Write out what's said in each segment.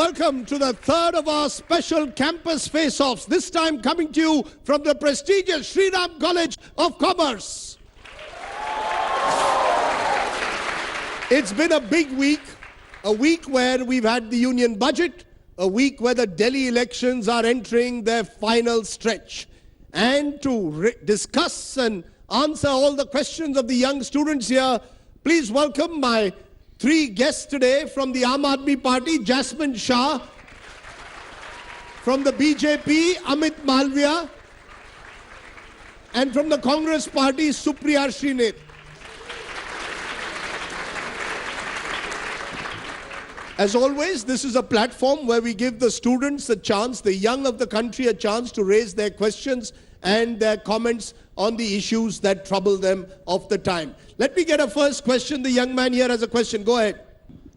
welcome to the third of our special campus face-offs, this time coming to you from the prestigious Shriram College of Commerce. It's been a big week, a week where we've had the union budget, a week where the Delhi elections are entering their final stretch. And to discuss and answer all the questions of the young students here, please welcome my three guests today from the Aam Aadmi Party, Jasmine Shah. From the BJP, Amit Malviya. And from the Congress Party, Supriya Shrinate. As always, this is a platform where we give the students a chance, the young of the country a chance to raise their questions and their comments on the issues that trouble them of the time. Let me get a first question. The young man here has a question. Go ahead.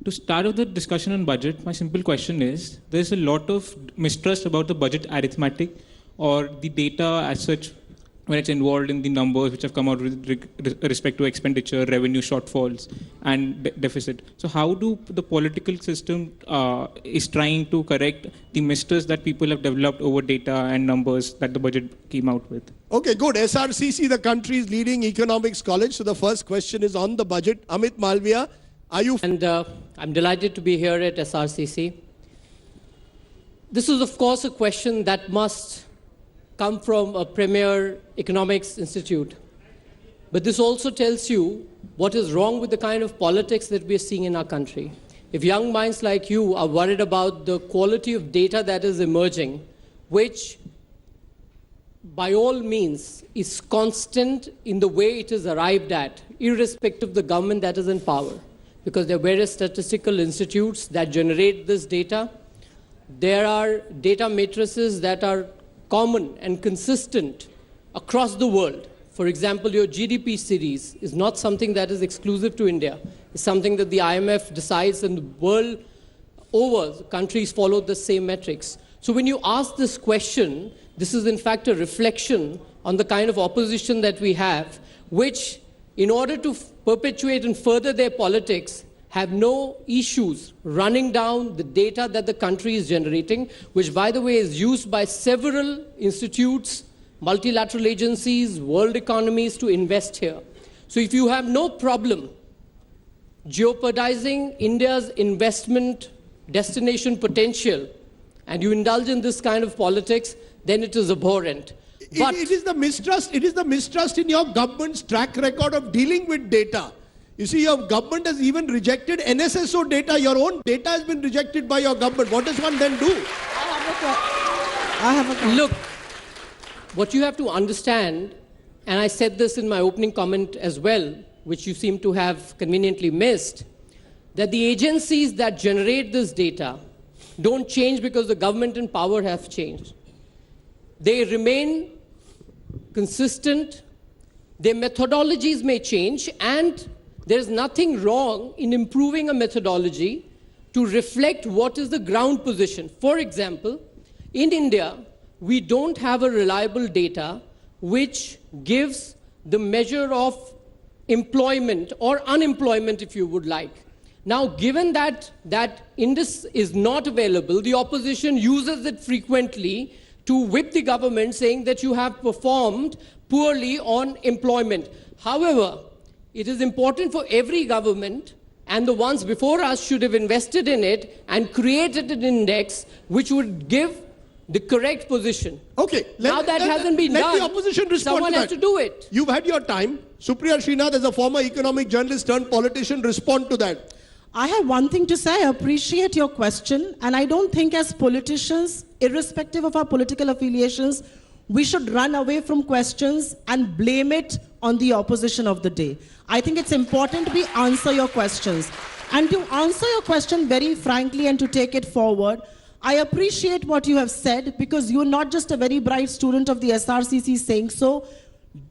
To start with the discussion on budget, my simple question is, there's a lot of mistrust about the budget arithmetic or the data as such when it's involved in the numbers which have come out with respect to expenditure, revenue shortfalls and deficit. So how do the political system is trying to correct the mistrust that people have developed over data and numbers that the budget came out with? Okay, good. SRCC, the country's leading economics college. So the first question is on the budget. Amit Malviya, are you... And I'm delighted to be here at SRCC. This is, of course, a question that must come from a premier economics institute. But this also tells you what is wrong with the kind of politics that we are seeing in our country. If young minds like you are worried about the quality of data that is emerging, which by all means is constant in the way it is arrived at, irrespective of the government that is in power, because there are various statistical institutes that generate this data. There are data matrices that are common and consistent across the world. For example, your GDP series is not something that is exclusive to India. It's something that the IMF decides, and the world over, countries follow the same metrics. So when you ask this question, this is in fact a reflection on the kind of opposition that we have, which in order to perpetuate and further their politics, have no issues running down the data that the country is generating, which, by the way, is used by several institutes, multilateral agencies, world economies to invest here. So if you have no problem jeopardizing India's investment destination potential and you indulge in this kind of politics, then it is abhorrent. But it is the mistrust in your government's track record of dealing with data. You see, your government has even rejected NSSO data. Your own data has been rejected by your government. What does one then do? Look, what you have to understand, and I said this in my opening comment as well, which you seem to have conveniently missed, that the agencies that generate this data don't change because the government in power have changed. They remain consistent. Their methodologies may change, and there's nothing wrong in improving a methodology to reflect what is the ground position. For example, in India, we don't have a reliable data which gives the measure of employment or unemployment, if you would like. Now, given that that index is not available, the opposition uses it frequently to whip the government, saying that you have performed poorly on employment. However, it is important for every government, and the ones before us should have invested in it and created an index which would give the correct position. Okay. Now that hasn't been done. Let the opposition respond. Someone has to do it. You've had your time. Supriya Shrinate, as a former economic journalist turned politician, respond to that. I have one thing to say. I appreciate your question, and I don't think as politicians, irrespective of our political affiliations, we should run away from questions and blame it on the opposition of the day. I think it's important we answer your questions. And to answer your question very frankly and to take it forward, I appreciate what you have said, because you're not just a very bright student of the SRCC saying so.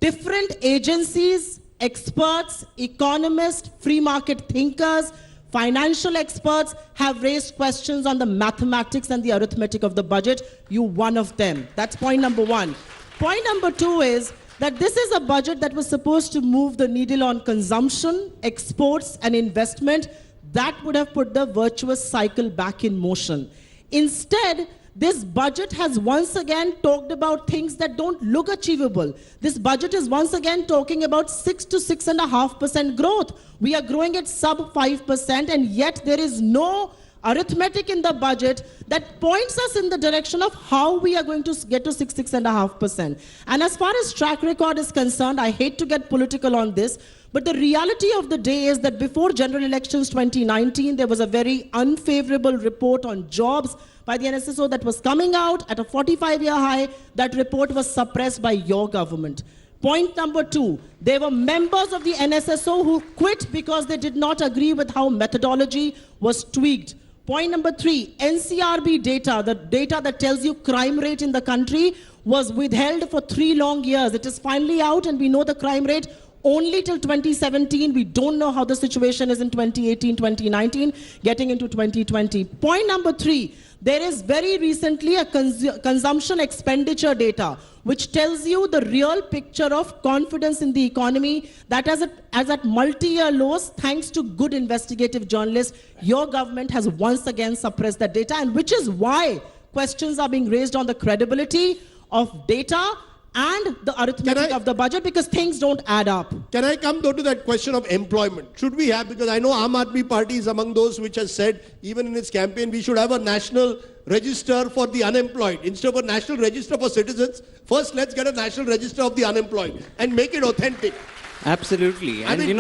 Different agencies, experts, economists, free market thinkers, financial experts have raised questions on the mathematics and the arithmetic of the budget. You one of them. That's point number one. Point number two is that this is a budget that was supposed to move the needle on consumption, exports, and investment. That would have put the virtuous cycle back in motion. Instead, this budget has once again talked about things that don't look achievable. This budget is once again talking about 6 to 6.5% growth. We are growing at sub 5%, and yet there is no arithmetic in the budget that points us in the direction of how we are going to get to 6.5%. And as far as track record is concerned, I hate to get political on this, but the reality of the day is that before general elections 2019, there was a very unfavorable report on jobs by the NSSO that was coming out at a 45-year high. That report was suppressed by your government. Point number 2, there were members of the NSSO who quit because they did not agree with how methodology was tweaked. Point number 3, NCRB data, the data that tells you crime rate in the country, was withheld for 3 long years. It is finally out, and we know the crime rate only till 2017. We don't know how the situation is in 2018, 2019, getting into 2020. Point number 3, there is very recently a consumption expenditure data which tells you the real picture of confidence in the economy that as at multi-year lows, thanks to good investigative journalists, your government has once again suppressed that data, and which is why questions are being raised on the credibility of data and the arithmetic of the budget, because things don't add up. Can I come though to that question of employment? Should we have, because I know Aam Aadmi Party is among those which has said, even in its campaign, we should have a national register for the unemployed. Instead of a national register for citizens, first let's get a national register of the unemployed and make it authentic. Absolutely. I mean,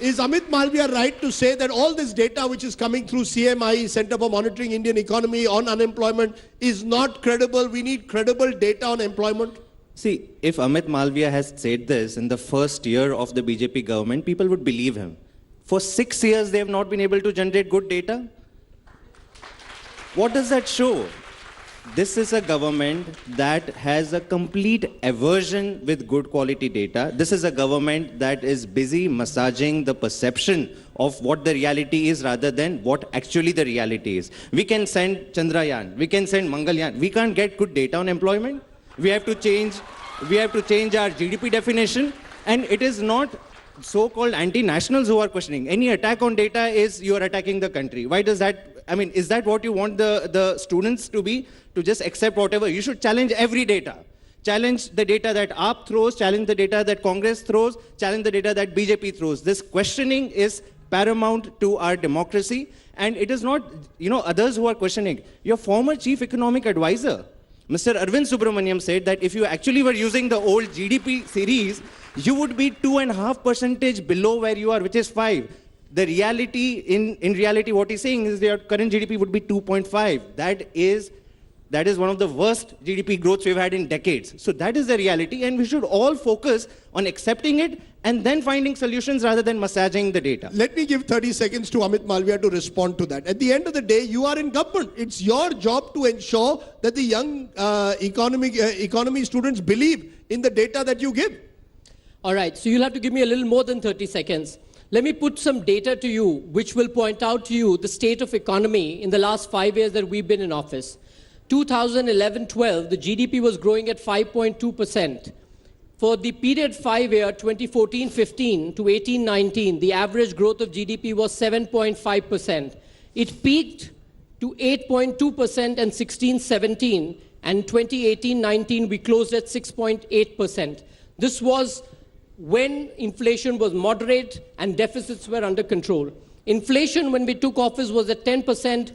is Amit Malviya right to say that all this data which is coming through CMI, Center for Monitoring Indian Economy, on unemployment is not credible? We need credible data on employment. See, if Amit Malviya has said this in the first year of the BJP government, people would believe him. For 6 years, they have not been able to generate good data. What does that show? This is a government that has a complete aversion with good quality data. This is a government that is busy massaging the perception of what the reality is rather than what actually the reality is. We can send Chandrayaan, we can send Mangalyaan. We can't get good data on employment. We have to change our GDP definition, and it is not so-called anti-nationals who are questioning. Any attack on data is you are attacking the country. Why does that, I mean, is that what you want the students to be? To just accept whatever? You should challenge every data. Challenge the data that AAP throws, challenge the data that Congress throws, challenge the data that BJP throws. This questioning is paramount to our democracy, and it is not, others who are questioning. Your former chief economic advisor, Mr. Arvind Subramaniam, said that if you actually were using the old GDP series, you would be 2.5% below where you are, which is 5. The reality, in reality, what he's saying is your current GDP would be 2.5. That is one of the worst GDP growths we've had in decades. So that is the reality, and we should all focus on accepting it and then finding solutions rather than massaging the data. Let me give 30 seconds to Amit Malviya to respond to that. At the end of the day, you are in government. It's your job to ensure that the young economy students believe in the data that you give. All right, so you'll have to give me a little more than 30 seconds. Let me put some data to you, which will point out to you the state of economy in the last 5 years that we've been in office. 2011-12, the GDP was growing at 5.2%. For the period 5-year, 2014-15 to 18-19, the average growth of GDP was 7.5%. It peaked to 8.2% and 16-17, and 2018-19, we closed at 6.8%. This was when inflation was moderate and deficits were under control. Inflation, when we took office, was at 10%.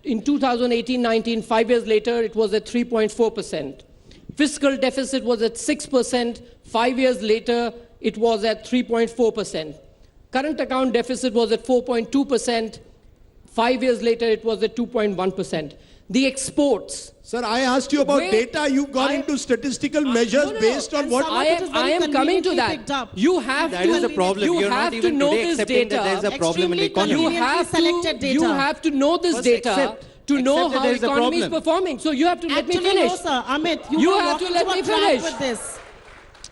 In 2018-19, 5 years later, it was at 3.4%. Fiscal deficit was at 6%. 5 years later, it was at 3.4%. Current account deficit was at 4.2%. 5 years later, it was at 2.1%. The exports. Sir, I asked you about data. You've gone into statistical measures based on what... I am coming to that. You have that is the problem. You're not even today accepting that there's a problem in the economy. You have to know this data to know how the economy is performing. So you have to let me finish. No, sir. Amit, you have to let me finish.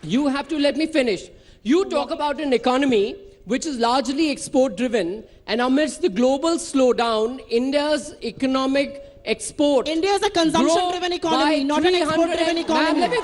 You have to let me finish. You talk about an economy which is largely export-driven, and amidst the global slowdown, India's economic export. India is a consumption-driven economy, not an export-driven economy. Let me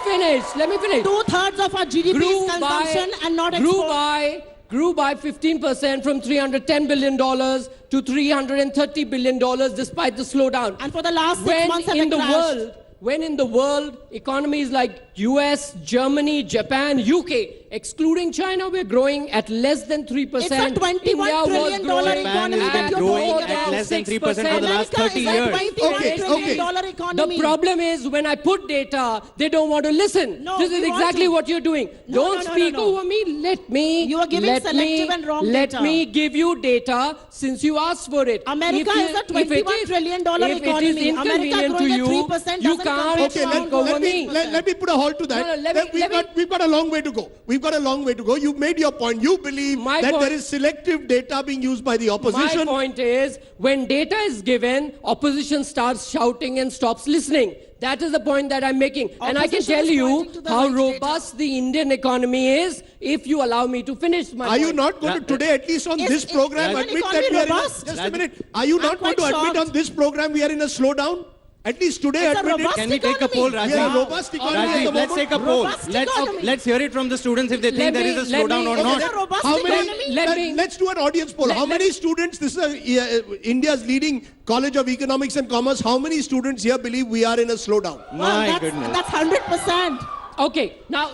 finish. 2/3 of our GDP is consumption and not export. grew by 15% from $310 billion to $330 billion despite the slowdown. And for the last 6 months have crashed. When in the world, economies like US, Germany, Japan, UK, excluding China, we're growing at less than 3%. It's a $21 trillion economy that you're growing talking at about. less than 3% for the America last 30 is a years. $21 trillion The economy. problem is when I put data, they don't want to listen. No, this we is want exactly to. what you're doing. No, Don't no, no, speak no, no. over me. Let me. You are giving let selective me, and wrong let data. me give you data since you asked for it. America If you- is a if it $21 is- trillion if it is economy. America inconvenient growing to at you, 3% you doesn't can't compare Okay, speak over me. let me put a halt to that. No, no, let me- We've got a long way to go. We've got a long way to go. You've made your point. You believe My that point- there is selective data being used by the My opposition. point is, when data is given, opposition starts shouting and stops listening. That is the point that I'm making. And I can Opposition tell is you pointing to the how right robust the Indian economy is if you allow me to finish my Are point. you not going to today, at least on Is- this is program, Indian admit that economy we are in a, robust? just a minute. Are you not going to quite admit shocked. on this program we are in a slowdown? At least today It's a admit robust it. Can we take a poll, economy. We are a Rajiv? robust economy at Rajiv, the let's moment. take a poll. Robust economy. Let's hear it from the students if they think there is a slowdown or Okay, not. It's a robust How many, economy. let's do an audience poll. Let- How many let- students, this is India's leading College of Economics and Commerce, how many students here believe we are in a slowdown? My goodness. That's 100%. Okay, now.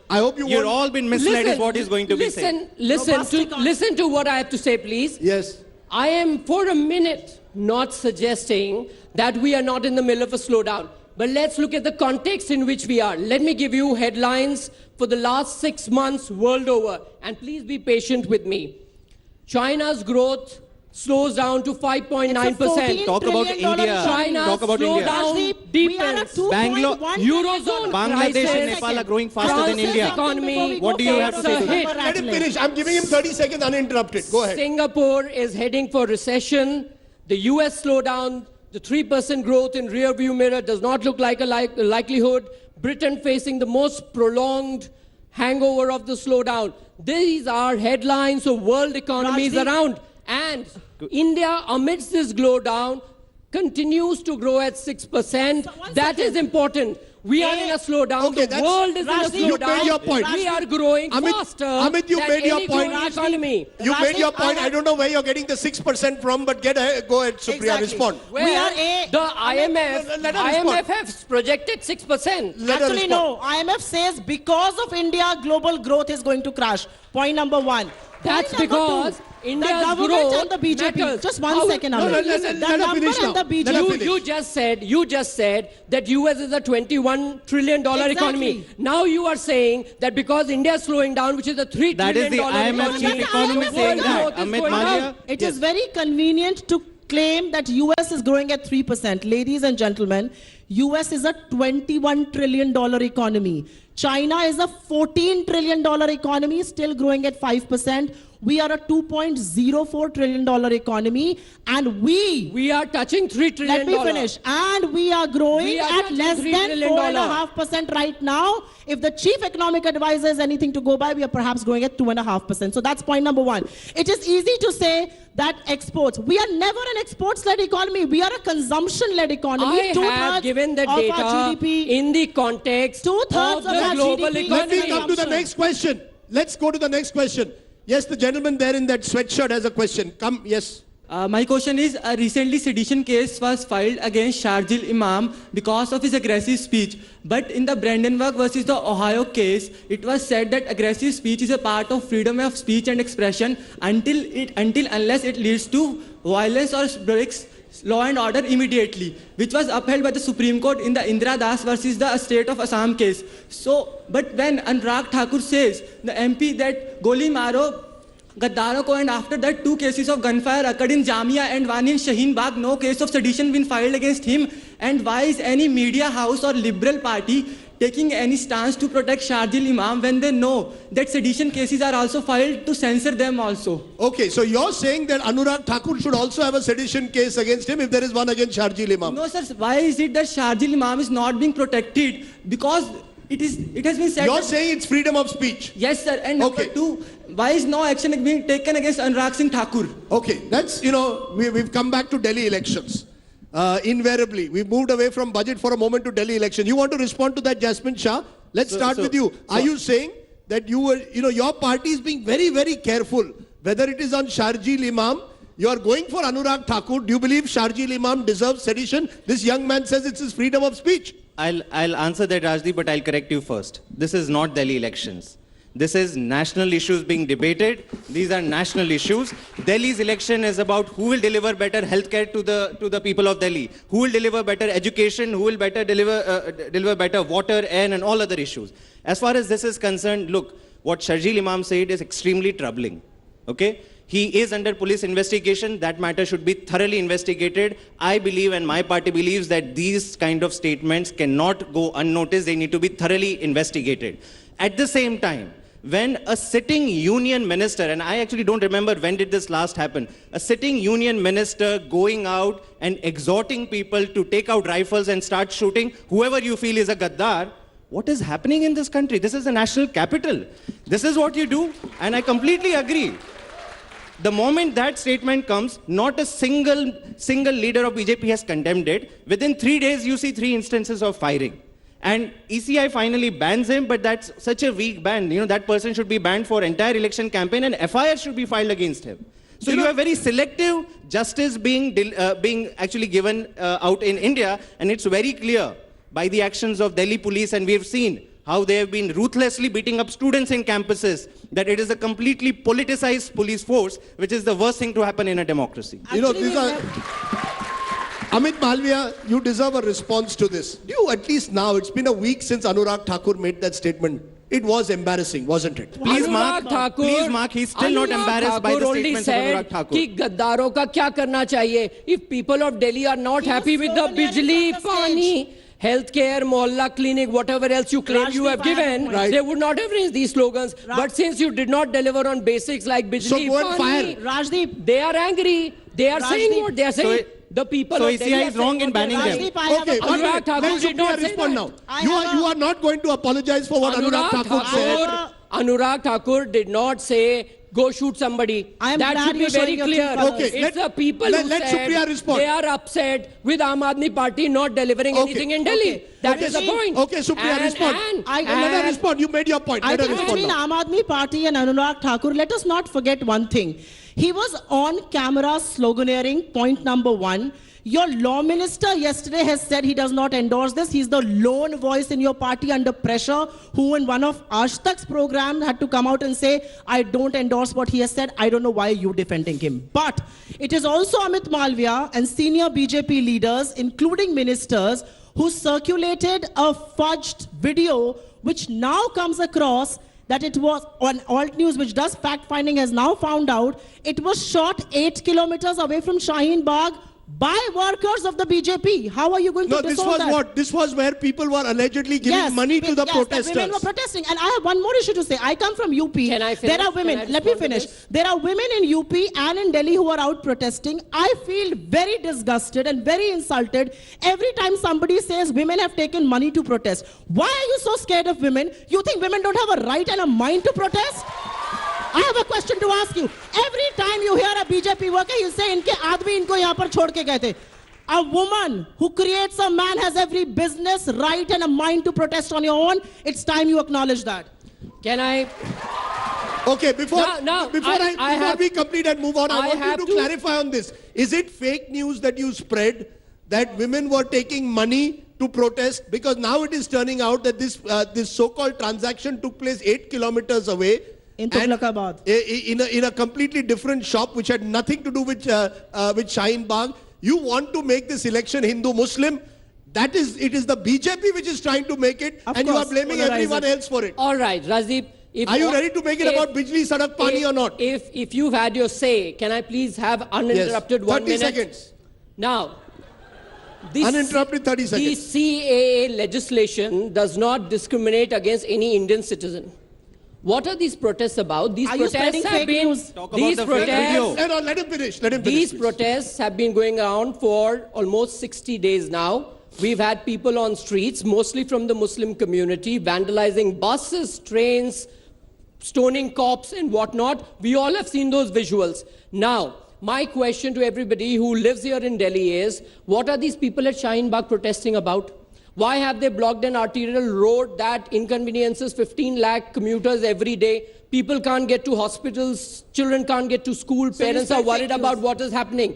I hope you You're won't. all been misled is what he's going to be saying. Robust economy. Listen to what I have to say, please. Yes. I am for a minute not suggesting that we are not in the middle of a slowdown. But let's look at the context in which we are. Let me give you headlines for the last 6 months world over. And please be patient with me. China's growth slows down to 5.9%. Talk about $14 India. China's Talk about India. slowdown Rajdeep, we are at deepens. 2.1 Bangalore- Eurozone Bangladesh crisis. and Nepal are growing faster than France's India. economy What do you have to say to takes a that? hit. Let him finish. I'm giving him 30 seconds uninterrupted. Go ahead. Singapore is heading for recession. The US slowdown, the 3% growth in rear view mirror does not look like a likelihood. Britain facing the most prolonged hangover of the slowdown. These are headlines of world economies Rajdeep. around. And India, amidst this slowdown, continues to grow at 6%. So one That second. is important. We are in a slowdown. Okay, The that's- world is in a Rajdeep, you made your slowdown. point. We are growing Amit, faster Amit, you than made your any point. growing economy. You made your Rajdeep, point. I don't know where you're getting the 6% from, but go ahead, Supriya, Exactly. respond. Where We are a- the IMF, Let her respond. IMF has projected 6%. Let her Actually, respond. no. IMF says because of India, global growth is going to crash. Point number one. That's Point number because two, India's the government growth and the BJP. matters. Just one How- second, No, Amit. no, let the her number finish and now. the Let her BJP. finish. You just said that US is a $21 trillion economy. Exactly. Now you are saying that because India is slowing down, which is a $3 That is trillion the IMF economy, chief economist saying world that. growth is Amit going Malviya. down. It is very convenient to claim that US is growing at 3%. Ladies and gentlemen, US is a $21 trillion economy. China is a $14 trillion economy, still growing at 5%. We are a $2.04 trillion economy, and We are touching $3 trillion. let me finish. And we are growing We are at touching less $3 than trillion. 4.5% right now. If the chief economic advisor is anything to go by, we are perhaps growing at 2.5%. So that's point number one. It is easy to say that exports. We are never an exports-led economy. We are a consumption-led economy. I have Two-thirds given the of our data GDP. in the context of Two-thirds of the our global GDP. economy. Let me come to the next question. Let's go to the next question. Yes, the gentleman there in that sweatshirt has a question. Come, yes. My question is, a recently sedition case was filed against Sharjil Imam because of his aggressive speech. But in the Brandenburg versus the Ohio case, it was said that aggressive speech is a part of freedom of speech and expression unless it leads to violence or breaks law and order immediately, which was upheld by the Supreme Court in the Indira Das versus the state of Assam case. So, but when Anurag Thakur says, the MP, that Goli Maro Gaddaro ko, and after that 2 cases of gunfire occurred in Jamia and one in Shaheen Bagh, no case of sedition been filed against him. And why is any media house or liberal party taking any stance to protect Sharjil Imam when they know that sedition cases are also filed to censor them also? Okay, so you're saying that Anurag Thakur should also have a sedition case against him if there is one against Sharjil Imam? No, sir. Why is it that Sharjil Imam is not being protected? Because it has been said. You're saying it's freedom of speech. Yes, sir. And number Okay. 2, why is no action being taken against Anurag Singh Thakur? Okay, that's, we've come back to Delhi elections. Invariably, we've moved away from budget for a moment to Delhi election. You want to respond to that, Jasmine Shah? Let's start with you. Are you saying that your party is being very, very careful. Whether it is on Sharjeel Imam, you are going for Anurag Thakur. Do you believe Sharjeel Imam deserves sedition? This young man says it's his freedom of speech. I'll answer that, Rajdeep, but I'll correct you first. This is not Delhi elections. This is national issues being debated. These are national issues. Delhi's election is about who will deliver better healthcare to the people of Delhi, who will deliver better education, who will deliver better water, air, and all other issues. As far as this is concerned, look, what Sharjeel Imam said is extremely troubling. Okay? He is under police investigation. That matter should be thoroughly investigated. I believe, and my party believes, that these kind of statements cannot go unnoticed. They need to be thoroughly investigated. At the same time, when a sitting union minister, and I actually don't remember when did this last happen, a sitting union minister going out and exhorting people to take out rifles and start shooting whoever you feel is a Gaddar, what is happening in this country? This is the national capital. This is what you do, and I completely agree. The moment that statement comes, not a single leader of BJP has condemned it. Within 3 days, you see 3 instances of firing. And ECI finally bans him, but that's such a weak ban. That person should be banned for entire election campaign, and FIR should be filed against him. So you have very selective justice being actually given out in India, and it's very clear by the actions of Delhi police, and we have seen how they have been ruthlessly beating up students in campuses, that it is a completely politicized police force, which is the worst thing to happen in a democracy. Amit Malviya, you deserve a response to this. Do you, at least now, it's been a week since Anurag Thakur made that statement. It was embarrassing, wasn't it? Please, Mark, he's still not embarrassed by the statements of Anurag Thakur. कि गद्दारों का क्या करना चाहिए? If people of Delhi are not happy with the bijli, pani, healthcare, mohalla clinic, whatever else you claim you have given, they would not have raised these slogans. But since you did not deliver on basics like bijli, pani, Rajdeep, they are angry. They are saying what they are saying. The people so of Delhi ECI is wrong in banning them. Okay, Anurag Thakur let did not Supriya respond now. that. You are not going to apologize for what Anurag Thakur said. Anurag Thakur did not say, go shoot somebody. That should be very clear. Okay, it's the people who let Supriya respond. They are upset with Aam Aadmi Party not delivering anything in Delhi. That is the point. Okay, Supriya, respond. Let her respond. You made your point. Let her respond between now. Aam Aadmi Party and Anurag Thakur, let us not forget one thing. He was on camera sloganeering, point number 1. Your law minister yesterday has said he does not endorse this. He's the lone voice in your party under pressure, who in one of Aaj Tak's program had to come out and say, I don't endorse what he has said. I don't know why you're defending him. But it is also Amit Malviya and senior BJP leaders, including ministers, who circulated a fudged video, which now comes across that it was on Alt News, which does fact-finding, has now found out it was shot 8 kilometers away from Shaheen Bagh by workers of the BJP. How are you going to this disown was that? what? This was where people were allegedly giving money to the protesters. Women were protesting. And I have one more issue to say. I come from UP. Can I finish? There are women. Let me finish. There are women in UP and in Delhi who are out protesting. I feel very disgusted and very insulted every time somebody says women have taken money to protest. Why are you so scared of women? You think women don't have a right and a mind to protest? I have a question to ask you. Every time you hear a BJP worker, you say, "Inke aadmi inko yahan par chhod ke gaye the." A woman who creates a man has every business, right, and a mind to protest on your own. It's time you acknowledge that. Can I? Okay, before we complete and move on, I want you to clarify on this. Is it fake news that you spread that women were taking money to protest? Because now it is turning out that this so-called transaction took place 8 kilometers away. In Tughlakabad. In a completely different shop, which had nothing to do with Shaheen Bagh. You want to make this election Hindu-Muslim. It is the BJP which is trying to make it, and you are blaming everyone else for it. All right, Rajdeep. Are you ready to make it about Bijli, Sadak, Pani or not? If you've had your say, can I please have uninterrupted 1 minute? 30 seconds. Now, uninterrupted 30 seconds. The CAA legislation does not discriminate against any Indian citizen. What are these protests about? These protests have been. Let him finish. These protests have been going around for almost 60 days now. We've had people on streets, mostly from the Muslim community, vandalizing buses, trains, stoning cops and whatnot. We all have seen those visuals. Now, my question to everybody who lives here in Delhi is, what are these people at Shaheen Bagh protesting about? Why have they blocked an arterial road that inconveniences 15 lakh commuters every day? People can't get to hospitals, children can't get to school, parents are worried about what is happening.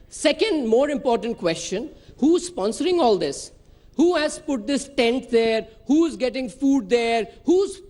Second, more important question, who's sponsoring all this? Who has put this tent there? Who's getting food there? Who's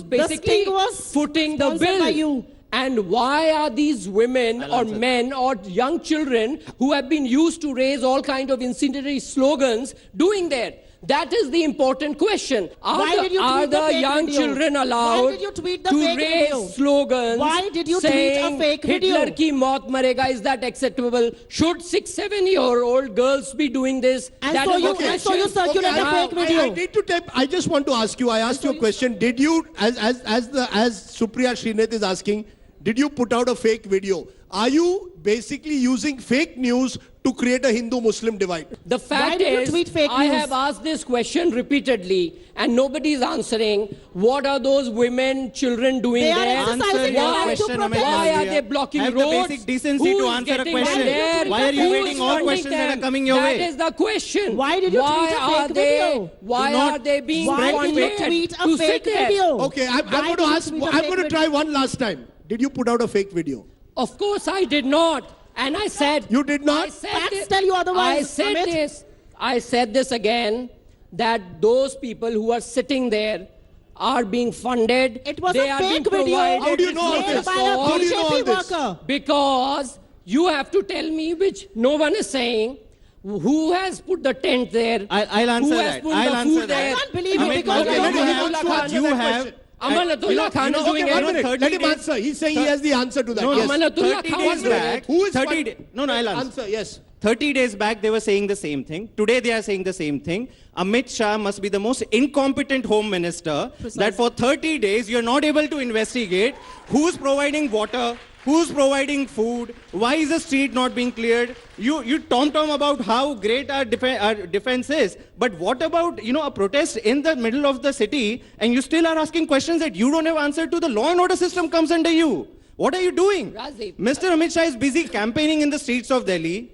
basically footing the bill? By you. And why are these women or men or young children who have been used to raise all kinds of incendiary slogans doing there? That is the important question. Are the young children allowed to raise slogans? Why did you tweet saying a fake video? Hitler ki maut marega? Is that acceptable? Should 6-7-year-old girls be doing this? And That so is you- the and so you question. circulate a fake video. I need to tap. I just want to ask you. I asked you a question. Did you, as Supriya Shrinate is asking, did you put out a fake video? Are you basically using fake news to create a Hindu-Muslim divide? The fact did you is, tweet fake I news? have asked this question repeatedly and nobody is answering. What are those women, children doing They are there? exercising their right to protest. Why are they blocking Have roads? the basic decency Who to is answer a getting question. there? Why are you Who evading is all funding questions that them? are coming your way? That is the question. Why did you Why tweet a are fake they, video? Why Do not are they being Why did you funded tweet a to fake sit there? video? Okay, I'm Why going to did you ask. tweet a I'm fake going to video? try one last time. Did you put out a fake video? Of course I did not. And I said... You did not? I said Facts this- tell you otherwise, I said Amit. this. I said this again, that those people who are sitting there are being funded. It was they a are fake being video. provided How do you with know all notice this? By a How do you know all BJP this? worker. Because you have to tell me, which no one is saying, who has put the tent there? I'll answer who has that. put I'll the answer food that. there? I can't believe you Amit because Okay, you let don't him know. answer that you question. have... Amanatullah Khan is Okay, doing one it. minute. 30 Let him days- answer. He's saying he has the answer to that. No, Yes. Amanatullah 30 Khan days is doing back, it. Who is 30 fun- No, I'll answer. Answer, yes. 30 days back, they were saying the same thing. Today, they are saying the same thing. Amit Shah must be the most incompetent home minister that for 30 days, you're not able to investigate who's providing water, who's providing food, why is the street not being cleared. You tom-tom about how great our defense is. But what about, a protest in the middle of the city and you still are asking questions that you don't have answer to? The law and order system comes under you. What are you doing? Rajiv. Mr. Amit Shah is busy campaigning in the streets of Delhi,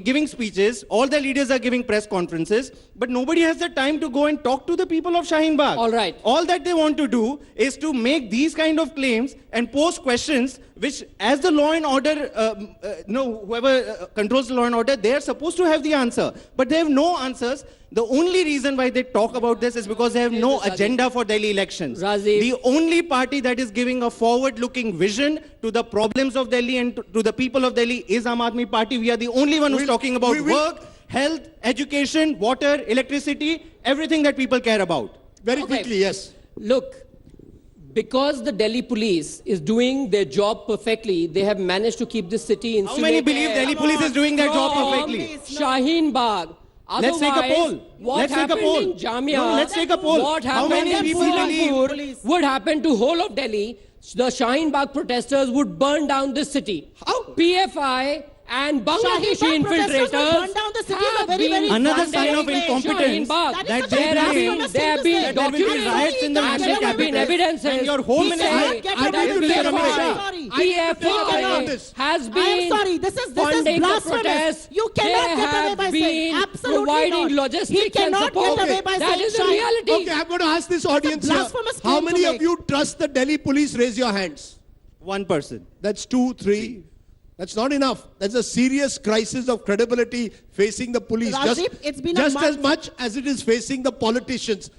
giving speeches. All the leaders are giving press conferences, but nobody has the time to go and talk to the people of Shaheen Bagh. All right. All that they want to do is to make these kind of claims and pose questions which, as the law and order, whoever controls the law and order, they are supposed to have the answer. But they have no answers. The only reason why they talk about this is because they have no agenda for Delhi elections. Rajiv. The only party that is giving a forward-looking vision to the problems of Delhi and to the people of Delhi is Aam Aadmi Party. We are the only one who's talking about work, health, education, water, electricity, everything that people care about. Very Okay. quickly, yes. Look, because the Delhi police is doing their job perfectly, they have managed to keep the city How insulated. many believe Delhi police is doing their job from perfectly? Shaheen Bagh. Let's take a Otherwise, poll. What Let's take a happened poll. in Jamia, No, let's take a poll. what How happened many in people believe- Singapore would happen to whole of Delhi. The Shaheen Bagh protesters would burn down this city. How? PFI and Bangladeshi Shaheen Bagh protesters will infiltrators burn down the city is a have very, very been Another funding sign of Shaheen incompetence Bagh. That is that such they a claim blasphemous there have thing to been say. there will be documents riots in the and national there have been capital. evidences. And your home He minister- said I need to that take a break. PFI Sorry. has I been am sorry, this is funding the blasphemous. protests. You They cannot get away have by been saying absolutely providing not. logistics He cannot and support. get away by That saying is the Shaheen- reality. Okay, I'm going to ask this audience here. blasphemous How claim to many of make. you trust the Delhi police? Raise your hands. One person. That's 2, 3. That's not enough. That's a serious crisis of credibility facing the police. Rajiv, it's been a just as month. much as it is facing the politicians.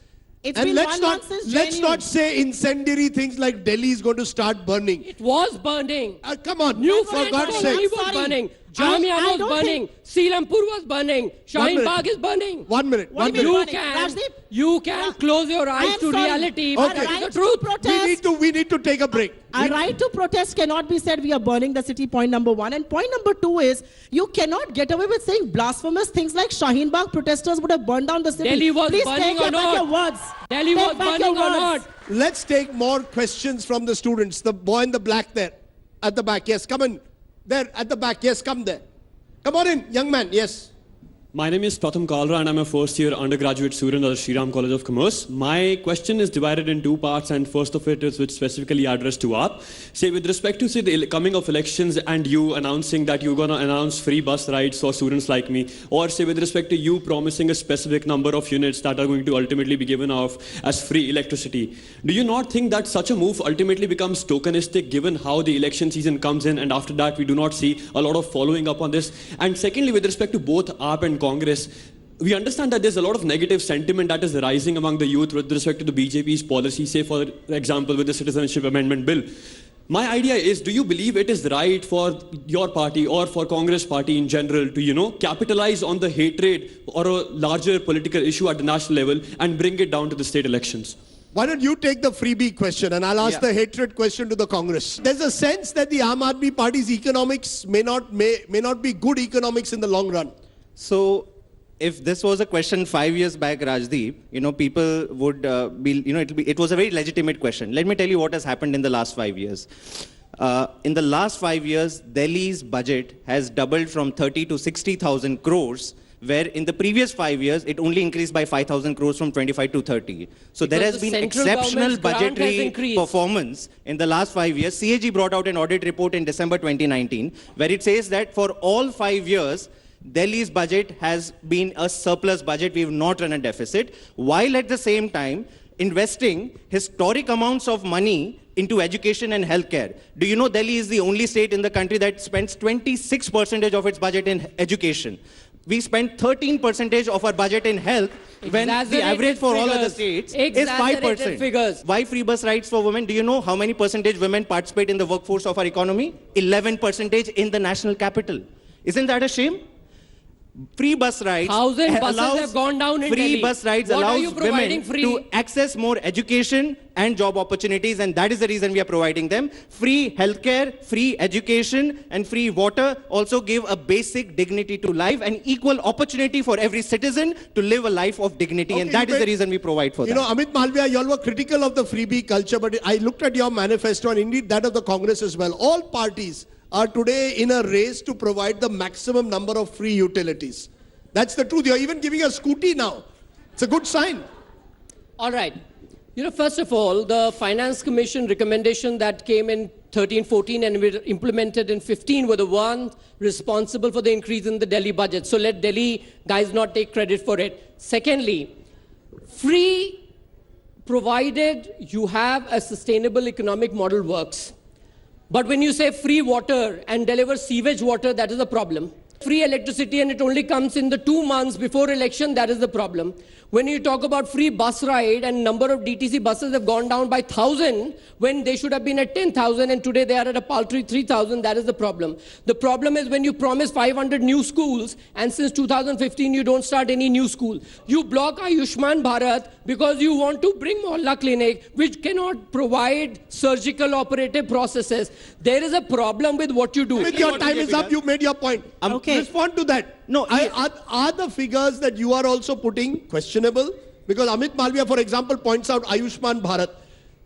It's And been let's 1 not month since let's JNU. not say incendiary things like Delhi is going to start burning. It was burning. Come on, New for God's Factory sake. was Sorry. burning. I Jamia was don't burning. Selampur was burning. Shaheen minute. Bagh is burning. 1 minute. What 1 do you minute. mean? Rajdeep? You can close your I eyes am to sorry. reality, Our but that is right the to truth. protest- We need to take a break. Our right to protest cannot be said we are burning the city, point number 1. And point number 2 is, you cannot get away with saying blasphemous things like Shaheen Bagh protesters would have burned down the city. Delhi was Please burning take or back not? your words. Delhi Take was back burning your or words. not? Let's take more questions from the students. The boy in the black there, at the back. Yes, come in. There, at the back. Yes, come there. Come on in, young man. Yes. My name is Pratham Kalra and I'm a first year undergraduate student at the Shriram College of Commerce. My question is divided in two parts, and first of it is which specifically addressed to AAP. Say with respect to the coming of elections and you announcing that you're going to announce free bus rides for students like me, or say with respect to you promising a specific number of units that are going to ultimately be given off as free electricity. Do you not think that such a move ultimately becomes tokenistic given how the election season comes in and after that we do not see a lot of following up on this? And secondly, with respect to both AAP and Congress, we understand that there's a lot of negative sentiment that is rising among the youth with respect to the BJP's policy, say for example with the Citizenship Amendment Bill. My idea is, do you believe it is right for your party or for Congress party in general to, capitalize on the hatred or a larger political issue at the national level and bring it down to the state elections? Why don't you take the freebie question and I'll ask the hatred question to the Congress. There's a sense that the Aam Aadmi Party's economics may not be good economics in the long run. So, if this was a question 5 years back, Rajdeep, people would it was a very legitimate question. Let me tell you what has happened in the last 5 years. In the last 5 years, Delhi's budget has doubled from 30 to 60,000 crores, where in the previous 5 years, it only increased by 5,000 crores from 25 to 30. So there has been exceptional budgetary performance in the last 5 years. CAG brought out an audit report in December 2019, where it says that for all 5 years, Delhi's budget has been a surplus budget. We have not run a deficit, while at the same time investing historic amounts of money into education and healthcare. Do you know Delhi is the only state in the country that spends 26% of its budget in education? We spend 13% of our budget in health, when the average for all other states is 5%. Why free bus rides for women? Do you know how many percentage women participate in the workforce of our economy? 11% in the national capital. Isn't that a shame? Free bus rides have gone down in Delhi. Free bus rides allows women to access more education and job opportunities, and that is the reason we are providing them. Free healthcare, free education, and free water also give a basic dignity to life and equal opportunity for every citizen to live a life of dignity, and that is the reason we provide for that. Amit Malviya, you all were critical of the freebie culture, but I looked at your manifesto and indeed that of the Congress as well. All parties are today in a race to provide the maximum number of free utilities. That's the truth. You're even giving a scooty now. It's a good sign. All right. First of all, the Finance Commission recommendation that came in 13-14 and were implemented in 15 were the ones responsible for the increase in the Delhi budget. So let Delhi guys not take credit for it. Secondly, free, provided you have a sustainable economic model, works. But when you say free water and deliver sewage water, that is a problem. Free electricity and it only comes in the 2 months before election, that is the problem. When you talk about free bus ride and number of DTC buses have gone down by 1,000 when they should have been at 10,000 and today they are at a paltry 3,000, that is the problem. The problem is when you promise 500 new schools and since 2015 you don't start any new school. You block Ayushman Bharat because you want to bring Mohalla Clinic which cannot provide surgical operative processes. There is a problem with what you do. Your time is up. You made your point. Respond to that. No, are the figures that you are also putting questionable? Because Amit Malviya, for example, points out Ayushman Bharat.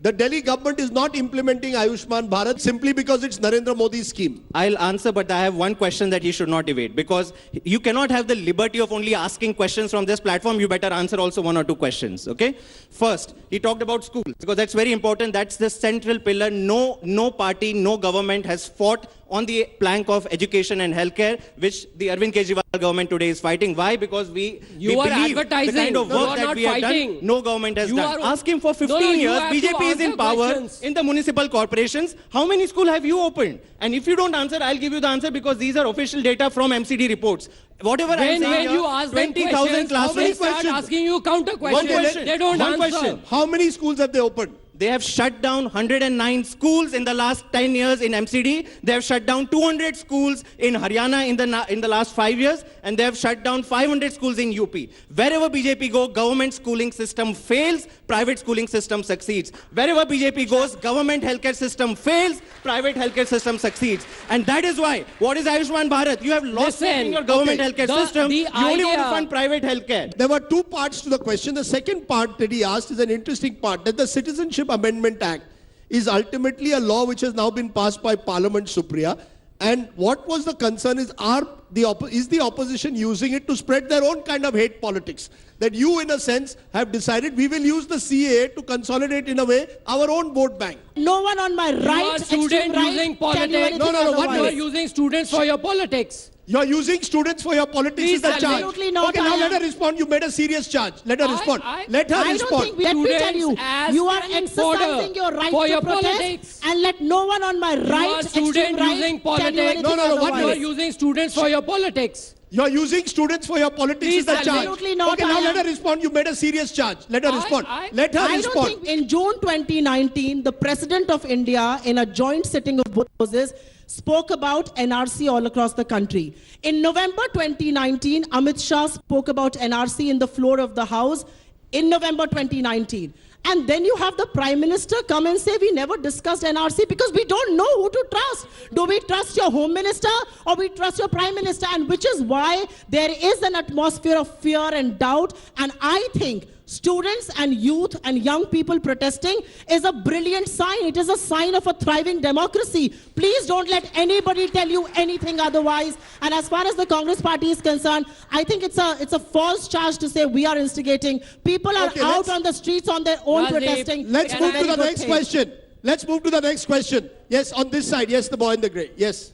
The Delhi government is not implementing Ayushman Bharat simply because it's Narendra Modi's scheme. I'll answer, but I have one question that you should not evade, because you cannot have the liberty of only asking questions from this platform. You better answer also 1 or 2 questions, okay? First, he talked about schools, because that's very important. That's the central pillar. No party, no government has fought on the plank of education and healthcare, which the Arvind Kejriwal government today is fighting. Why? Because we believe advertising. The kind of work that we have done, no government has done. Ask him for 15 years, BJP is in power in the municipal corporations. How many schools have you opened? And if you don't answer, I'll give you the answer, because these are official data from MCD reports. Whatever I'm saying when you ask 20,000 classrooms. They start asking you counter questions. They don't answer. Question. How many schools have they opened? They have shut down 109 schools in the last 10 years in MCD. They have shut down 200 schools in Haryana in the last 5 years. And they have shut down 500 schools in UP. Wherever BJP go, government schooling system fails, private schooling system succeeds. Wherever BJP goes, government healthcare system fails, private healthcare system succeeds. And that is why, what is Ayushman Bharat? You have lost faith in your government healthcare system. You only want to fund private healthcare. There were 2 parts to the question. The second part that he asked is an interesting part, that the Citizenship Amendment Act is ultimately a law which has now been passed by Parliament, Supriya. And what was the concern is the opposition using it to spread their own kind of hate politics? That you, in a sense, have decided we will use the CAA to consolidate, in a way, our own vote bank. No one on my You right, are extreme student right, using tell you politics. anything No, what You are otherwise. using students for your politics. You're using students for your politics Please, is the charge. absolutely not, Okay, now I let am. her respond. You made a serious charge. Let her respond. Let her I don't respond. think, let me tell you, Students as you are standing exercising fodder your right for to your protest politics. and let no one on my You right, are extreme student right, using tell you politics. anything what You otherwise. are using students for your politics. You're using students for your politics Please, is the charge. absolutely not, Okay, now I let am. her respond. You made a serious charge. Let her respond. Let her I respond. don't think in June 2019, the President of India, in a joint sitting of both houses, spoke about NRC all across the country. In November 2019, Amit Shah spoke about NRC in the floor of the House in November 2019. And then you have the Prime Minister come and say, we never discussed NRC because we don't know who to trust. Do we trust your Home Minister or we trust your Prime Minister? And which is why there is an atmosphere of fear and doubt. And I think students and youth and young people protesting is a brilliant sign. It is a sign of a thriving democracy. Please don't let anybody tell you anything otherwise. And as far as the Congress party is concerned, I think it's a false charge to say we are instigating. People are Okay, out let's- on the streets on their own Rajiv, protesting. Let's It's move a to very the good next thing. question. Let's move to the next question. Yes, on this side. Yes, the boy in the grey. Yes.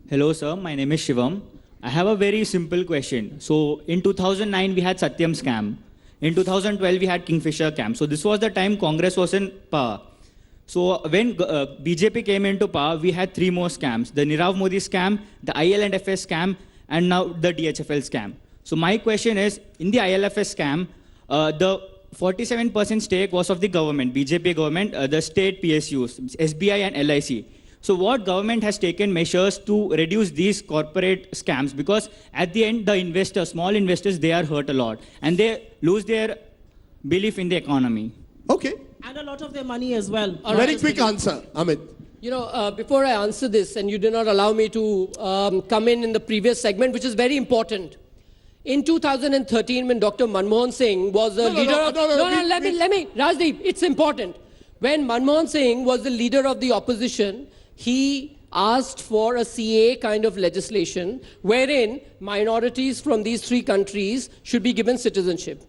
Hello, sir. My name is Shivam. I have a very simple question. So, in 2009, we had Satyam scam. In 2012, we had Kingfisher scam. So, this was the time Congress was in power. So, when BJP came into power, we had three more scams. The Nirav Modi scam, the IL&FS scam, and now the DHFL scam. So, my question is, in the IL&FS scam, the 47% stake was of the government, BJP government, the state PSUs, SBI and LIC. So what government has taken measures to reduce these corporate scams? Because at the end, the investors, small investors, they are hurt a lot. And they lose their belief in the economy. Okay. And a lot of their money as well. Very quick answer, Amit. You know, before I answer this, and you did not allow me to come in the previous segment, which is very important. In 2013, when Dr. Manmohan Singh was the leader of... let me, Rajdeep, it's important. When Manmohan Singh was the leader of the opposition, he asked for a CA kind of legislation wherein minorities from these three countries should be given citizenship.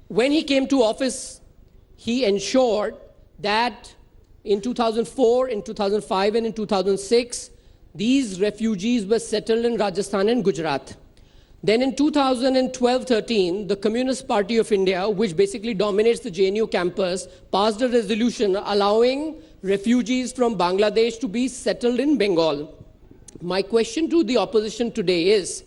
When he came to office, he ensured that in 2004, in 2005 and in 2006, these refugees were settled in Rajasthan and Gujarat. Then in 2012-13, the Communist Party of India, which basically dominates the JNU campus, passed a resolution allowing refugees from Bangladesh to be settled in Bengal. My question to the opposition today is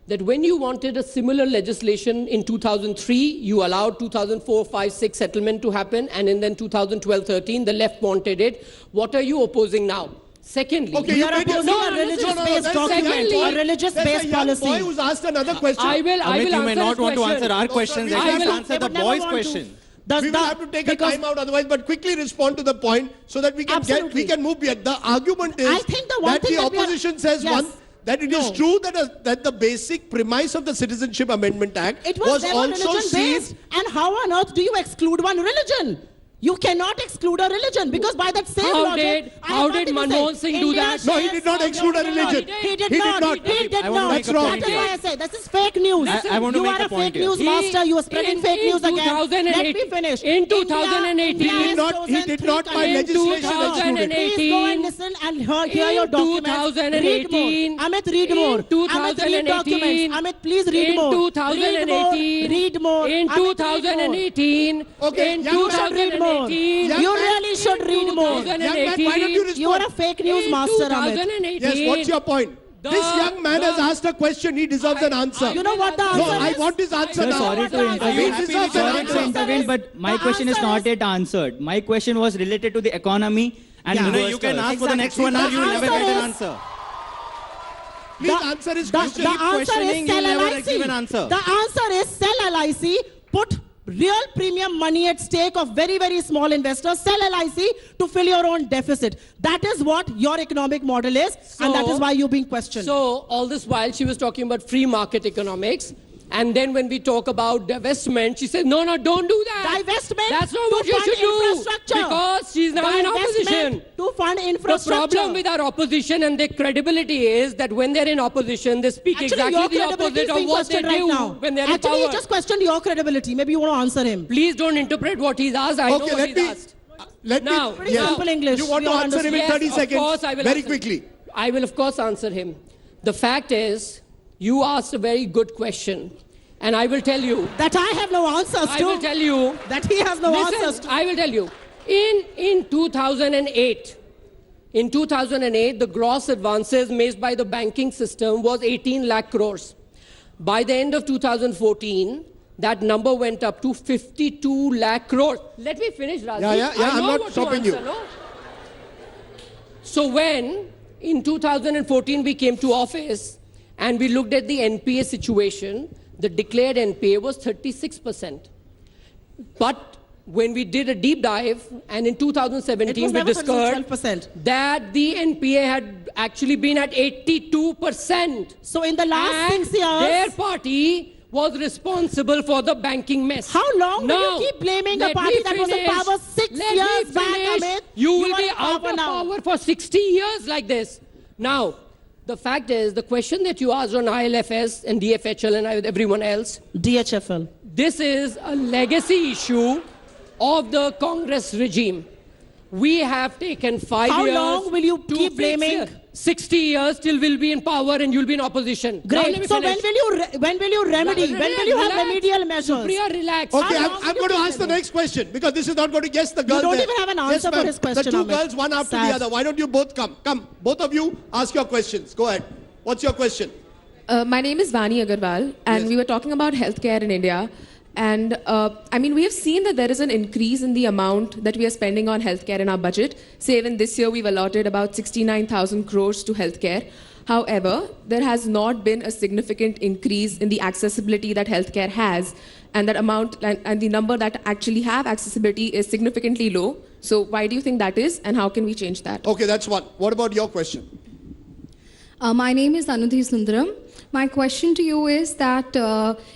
that when you wanted a similar legislation in 2003, you allowed 2004-5-6 settlement to happen, and then 2012-13, the left wanted it. What are you opposing now? Secondly, Okay, We are opposing a religious-based document, a religious-based policy. Boy who's asked another question. I will Amit, you answer may not his want to question. answer our questions. I At least will- answer They the would never boy's want to. question. Does We will have to take a time out otherwise, but quickly respond to the point so that we can Absolutely. we can move beyond. The argument is I think the one that thing the that we are- opposition says Yes. that it is No. true that the basic premise of the Citizenship Amendment Act It was never also religion-based. seen. And how on earth do you exclude one religion? You cannot exclude a religion because by that same How logic... did- I how have did nothing to Manmohan say. Singh do India that? No, he shares- did not exclude a religion. He did not. He did I want to not. make a point That is here. why I say this is fake news. I want to You make are a a point fake here. news master. You are spreading fake news again. Let me finish. In 2018, India has he chosen did three not by countries. legislation exclude it. Please go and listen and hear your In documents. 2018, Read more. Amit, read more. in Amit, read documents. 2018, Amit, please read in more. 2018, Read more. in Amit, read more. 2018, Okay, in young man, should read more. 2018, You really should read more. Young man, why don't you respond? You are a fake news master, Amit. 2018, Yes, what's your point? This young man has asked a question. He deserves an answer. You know what the No, answer I is? want his answer Sir, now. sorry to He intervene. deserves an Sorry to answer. intervene, but my The question is answer not is- yet answered. My question was related to the economy and Yeah. No, you can ask for the next one now. The You will never answer get an is- answer. Please answer his The question. answer questioning, is you sell never LIC. give an answer. The answer is sell LIC, put real premium money at stake of very, very small investors, sell LIC to fill your own deficit. That is what your economic model is, and that is why you're being questioned. So all this while she was talking about free market economics, And then when we talk about divestment, she said, no, don't do that. Divestment That's not to what you fund should do. infrastructure. Because she's now in opposition. Divestment to fund The infrastructure. problem with our opposition and their credibility is that when they're in opposition, they speak Actually, your exactly the credibility is opposite of being what they questioned right do now. when they're Actually, in he power. just questioned your credibility. Maybe you want to answer him. Please don't interpret what he's asked. I know Okay, what he's asked. let Now, me. Pretty simple English. You want We to all answer him in Yes, 30 of seconds? course I will Very answer. quickly. I will, of course, answer him. The fact is, you asked a very good question. And I will tell you. That I have no answers to. I will tell you. That he has no answers Listen, to. I will tell you. In 2008, the gross advances made by the banking system was 18 lakh crores. By the end of 2014, that number went up to 52 lakh crores. Let me finish, Razi. Yeah, I I'm know not what stopping you. answer, no? So when, in 2014, we came to office and we looked at the NPA situation, the declared NPA was 36%. But when we did a deep dive, and in 2017 It was we never discovered 12%. that the NPA had actually been at 82%. So in the last And 6 years, their party was responsible for the banking mess. how long Now, will you keep blaming a let party me that was in finish. power 6 Let years me back, finish. Amit? You will are be in out of now. power for 60 years like this. Now, the fact is, the question that you asked on ILFS and DFHL and everyone else, DHFL. this is a legacy issue of the Congress regime. We have taken 5 How years. long will you to keep fix blaming? it. 60 years till we'll be in power and you'll be in opposition. Now let Great. me So finish. when will you remedy? When will you have Relax. remedial measures? Supriya, relax. Okay, How I'm long going will to you ask the keep next question because this is not going to guess the girl. don't there. even have an Yes, answer for ma'am. his question, The two Amit. girls, one after Sad. the other. Why don't you both come? Come, both of you, ask your questions. Go ahead. What's your question? My name is Vani Agarwal, and Yes. we were talking about healthcare in India. And we have seen that there is an increase in the amount that we are spending on healthcare in our budget. Say, even this year, we've allotted about 69,000 crores to healthcare. However, there has not been a significant increase in the accessibility that healthcare has. And that amount and the number that actually have accessibility is significantly low. So why do you think that is, and how can we change that? Okay, that's one. What about your question? My name is Anudhi Sundaram. My question to you is that,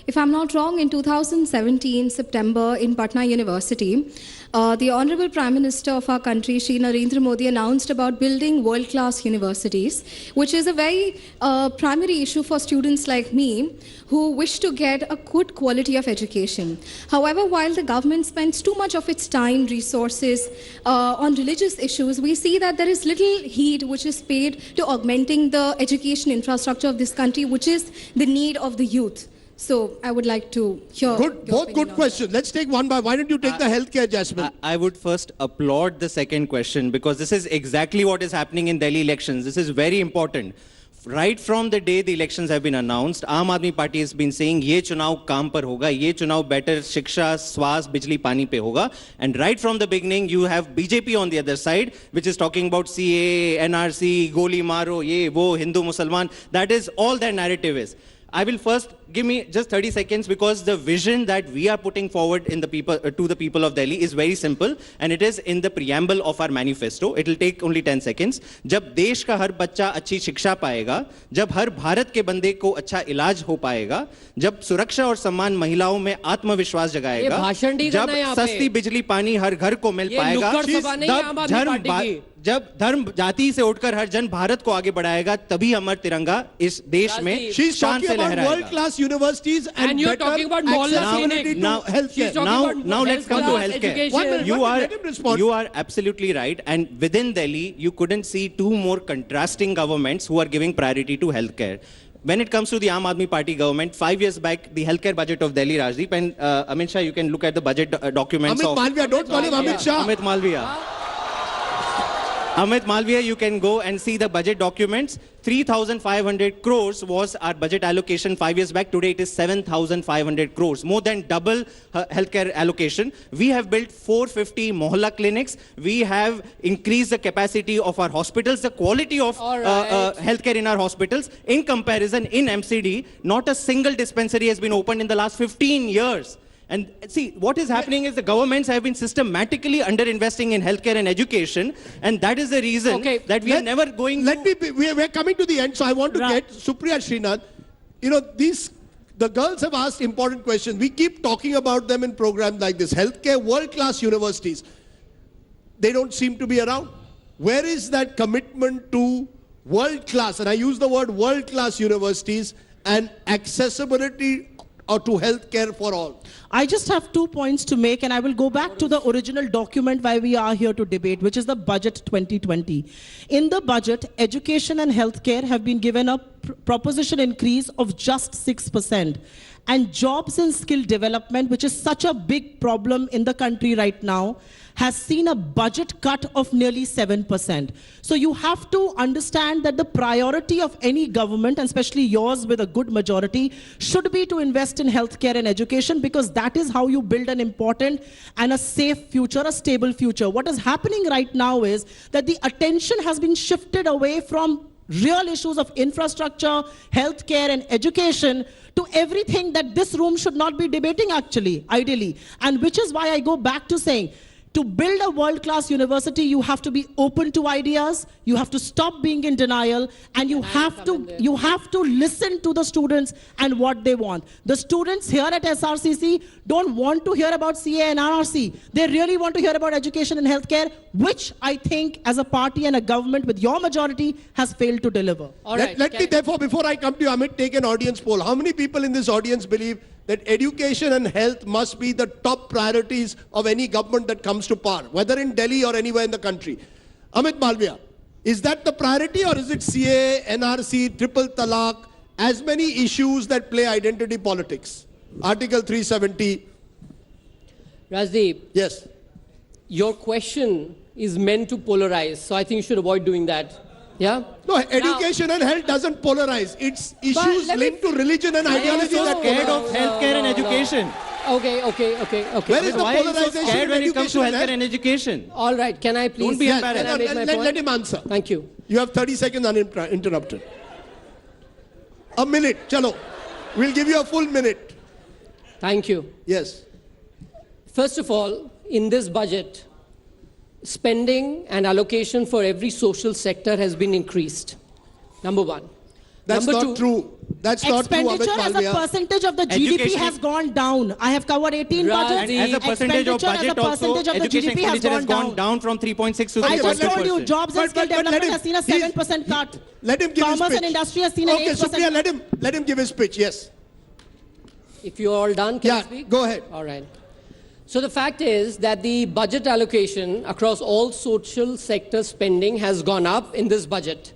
if I'm not wrong, in 2017, September, in Patna University, the Honorable Prime Minister of our country, Shri Narendra Modi, announced about building world-class universities, which is a very primary issue for students like me who wish to get a good quality of education. However, while the government spends too much of its time, resources on religious issues, we see that there is little heed which is paid to augmenting the education infrastructure of this country, which is the need of the youth. So I would like to hear. Good, your both opinion good on questions. Let's take one by. Why don't you take the healthcare, Jasmine? I would first applaud the second question because this is exactly what is happening in Delhi elections. This is very important. Right from the day the elections have been announced, Aam Aadmi Party has been saying, "Ye chunav kaam par hoga, ye chunav better shiksha, swast, bijli, pani pe hoga." And right from the beginning, you have BJP on the other side, which is talking about CAA, NRC, goli maro, ye, wo, Hindu, Mussalman. That is all their narrative is. I will first give me just 30 seconds because the vision that we are putting forward in the people to the people of Delhi is very simple and it is in the preamble of our manifesto. It will take only 10 seconds. जब देश का हर बच्चा अच्छी शिक्षा पाएगा, जब हर भारत के बंदे को अच्छा इलाज हो पाएगा, जब सुरक्षा और सम्मान महिलाओं में आत्मविश्वास जगाएगा, जब सस्ती बिजली पानी हर घर को मिल पाएगा, जब धर्म जाति से उठकर हर जन भारत को आगे बढ़ाएगा, तभी हमारा तिरंगा इस देश में शान से लहराएगा. World class universities and you're talking about accessibility to healthcare. Now let's come to healthcare. You are absolutely right. And within Delhi, you couldn't see two more contrasting governments who are giving priority to healthcare. When it comes to the Aam Aadmi Party government, 5 years back, the healthcare budget of Delhi, Rajdeep, and Amit Shah, you can look at the budget documents Amit of... Malviya, don't call him Amit Shah. Amit Malviya. Amit Malviya, you can go and see the budget documents. 3,500 crores was our budget allocation 5 years back. Today it is 7,500 crores, more than double healthcare allocation. We have built 450 mohalla clinics. We have increased the capacity of our hospitals, the quality of healthcare in our hospitals. In comparison, in MCD, not a single dispensary has been opened in the last 15 years. And see, what is happening is the governments have been systematically underinvesting in healthcare and education, and that is the reason that we are never going. We're coming to the end, so I want to get Supriya Shrinate. You know, these The girls have asked important questions. We keep talking about them in programs like this. Healthcare, world-class universities. They don't seem to be around. Where is that commitment to world-class, and I use the word world-class universities, and accessibility or to healthcare for all? I just have 2 points to make, and I will go back to the original document why we are here to debate, which is the Budget 2020. In the budget, education and healthcare have been given a proposition increase of just 6%. And jobs and skill development, which is such a big problem in the country right now, has seen a budget cut of nearly 7%. So you have to understand that the priority of any government, and especially yours with a good majority, should be to invest in healthcare and education, because that is how you build an important and a safe future, a stable future. What is happening right now is that the attention has been shifted away from real issues of infrastructure, healthcare, and education to everything that this room should not be debating, actually, ideally. And which is why I go back to saying, to build a world-class university, you have to be open to ideas, you have to stop being in denial, and you have to listen to the students and what they want. The students here at SRCC don't want to hear about CA and RRC. They really want to hear about education and healthcare, which I think as a party and a government with your majority has failed to deliver. All right. Let me therefore, before I come to you, Amit, take an audience poll. How many people in this audience believe that education and health must be the top priorities of any government that comes to power, whether in Delhi or anywhere in the country? Amit Malviya, is that the priority, or is it CA, NRC, triple talaq, as many issues that play identity politics? Article 370. Rajdeep, Yes. your question is meant to polarize, so I think you should avoid doing that. Yeah? No, education and health doesn't polarize. It's issues linked to religion and ideology that Scared polarize. of healthcare and education. Okay. Where is the Why are you so polarization scared in when it comes to education and healthcare health? and education? All right, can I please... Don't be Yes, embarrassed. Can I make my let point? him answer. Thank you. You have 30 seconds uninterrupted. A minute, chalo. We'll give you a full minute. Thank you. Yes. First of all, in this budget, spending and allocation for every social sector has been increased. Number one. That's Number not two, true. That's not true, Amit Expenditure as a Malviya. percentage of the GDP Education- has gone down. I have covered 18 budgets. And as a percentage of Expenditure as a budget also, percentage of the education GDP has expenditure has gone gone down from 3.6 to I just 3.2%. told you, jobs and But- skill but let development him- has seen a he's- 7% cut. Let him give his Commerce pitch. and industry has seen an Okay, 8%. Supriya, let him give his pitch. Yes. if you're all done, can I Yeah, speak? go ahead. All right. So the fact is that the budget allocation across all social sector spending has gone up in this budget.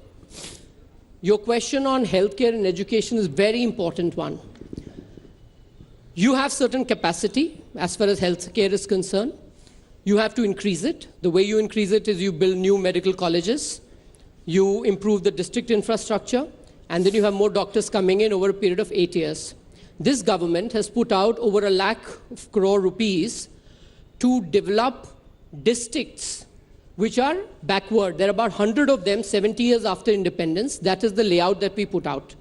Your question on healthcare and education is a very important one. You have certain capacity as far as healthcare is concerned. You have to increase it. The way you increase it is you build new medical colleges, you improve the district infrastructure, and then you have more doctors coming in over a period of 8 years. This government has put out over 1 lakh crore rupees to develop districts which are backward. There are about 100 of them 70 years after independence. That is the layout that we put out.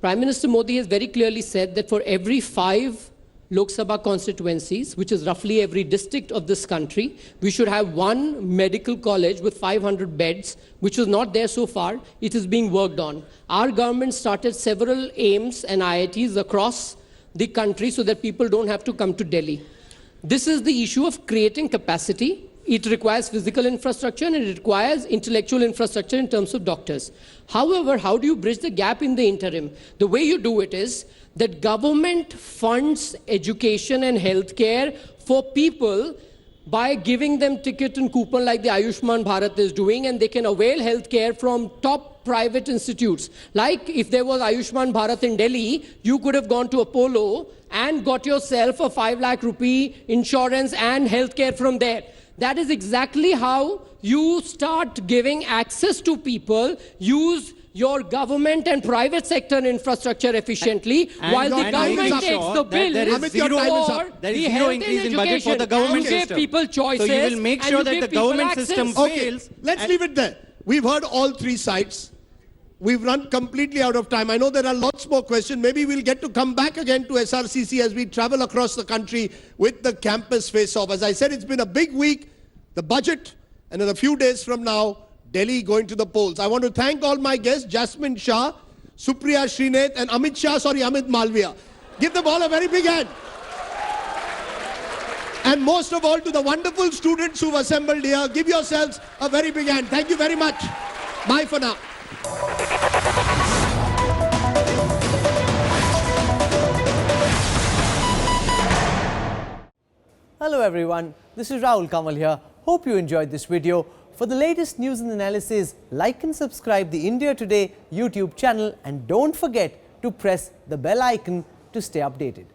Prime Minister Modi has very clearly said that for every 5 Lok Sabha constituencies, which is roughly every district of this country, we should have 1 medical college with 500 beds, which was not there so far. It is being worked on. Our government started several AIIMS and IITs across the country so that people don't have to come to Delhi. This is the issue of creating capacity. It requires physical infrastructure and it requires intellectual infrastructure in terms of doctors. However, how do you bridge the gap in the interim? The way you do it is that government funds education and healthcare for people by giving them ticket and coupon like the Ayushman Bharat is doing, and they can avail healthcare from top private institutes. Like if there was Ayushman Bharat in Delhi, you could have gone to Apollo and got yourself a 5 lakh rupee insurance and healthcare from there. That is exactly how you start giving access to people. Use your government and private sector infrastructure efficiently, while the government takes the bill there is Amit, your zero, time is up. there is the zero health increase and in budget for the education. government You give system. people choices, So you will make and sure you that give the people government access. system Okay, fails. let's leave it there. We've heard all 3 sides. We've run completely out of time. I know there are lots more questions. Maybe we'll get to come back again to SRCC as we travel across the country with the Campus Faceoff. As I said, it's been a big week, the budget, and in a few days from now, Delhi going to the polls. I want to thank all my guests, Jasmine Shah, Supriya Shrinate and Amit Malviya. Give them all a very big hand. And most of all to the wonderful students who've assembled here, give yourselves a very big hand. Thank you very much. Bye for now. Hello everyone, this is Rahul Kamal here. Hope you enjoyed this video. For the latest news and analysis, like and subscribe the India Today YouTube channel and don't forget to press the bell icon to stay updated.